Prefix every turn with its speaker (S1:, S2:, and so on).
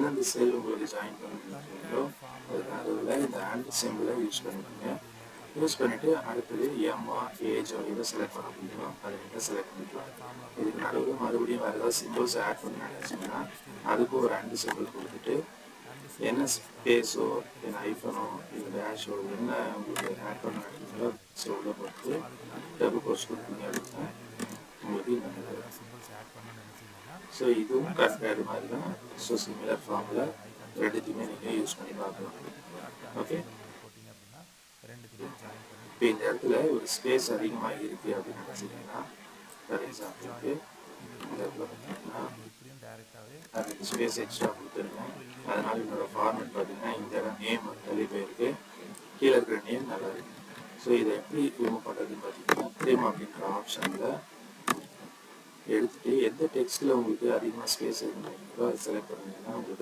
S1: எந்தெந்த செல் உங்களுக்கு ஜாயின் பண்ண நினைக்கிறீங்களோ அதுக்கு நடுவில் இந்த அண்ட் சிம்பிளை யூஸ் பண்ணிக்கோங்க. யூஸ் பண்ணிவிட்டு அடுத்தது எம்ஆ ஏஜோ இதை செலக்ட் பண்ண முடியும், அதை நீங்கள் செலக்ட் பண்ணிக்கலாம். இதுக்கு நடுவில் மறுபடியும் வேறு ஏதாவது சிம்பிள்ஸ் ஆட் பண்ணி நினச்சிங்கன்னா அதுக்கு ஒரு அண்ட் சிம்பிள் கொடுத்துட்டு என்ன ஸ்பேஸோ என்ன ஐஃபனோ இல்லை டேஷோ என்ன உங்களுக்கு ஆட் பண்ண நினைக்கிறீங்களோ உள்ள போட்டு டபுள் கோர்ஸ் கொடுத்தீங்க அப்படின்னா உங்களுக்கு இந்த ஸோ இதுவும் கரெக்டாக மாதிரி தான். ஸோ சிமிலர் ஃபார்மில் ரெண்டுத்தையுமே நீங்கள் யூஸ் பண்ணி பார்க்கலாம். ஓகே, இப்போ இந்த இடத்துல ஒரு ஸ்பேஸ் அதிகமாக இருக்குது அப்படின்னு நினச்சிங்கன்னா ஃபார் எக்ஸாம்பிளுக்கு இந்த இடத்துல பார்த்தீங்கன்னா அதுக்கு ஸ்பேஸ் எக்ஸ்ட்ரா கொடுத்துருக்கேன். அதனால் என்னோடய ஃபார்மெட் பார்த்தீங்கன்னா இந்த இடம் நேம் தள்ளி போயிருக்கு, கீழே இருக்கிற நேம் நல்லா இருக்கு. ஸோ இதை எப்படி ரிமூவ் பண்ணுறதுன்னு பார்த்தீங்கன்னா ட்ரிம் அப்படின்ற ஆப்ஷனில் எடுத்துகிட்டு எந்த டெக்ஸ்ட்டில் உங்களுக்கு அதிகமாக ஸ்பேஸ் இருக்குங்களோ அதை செலக்ட் பண்ணிங்கன்னா உங்களுக்கு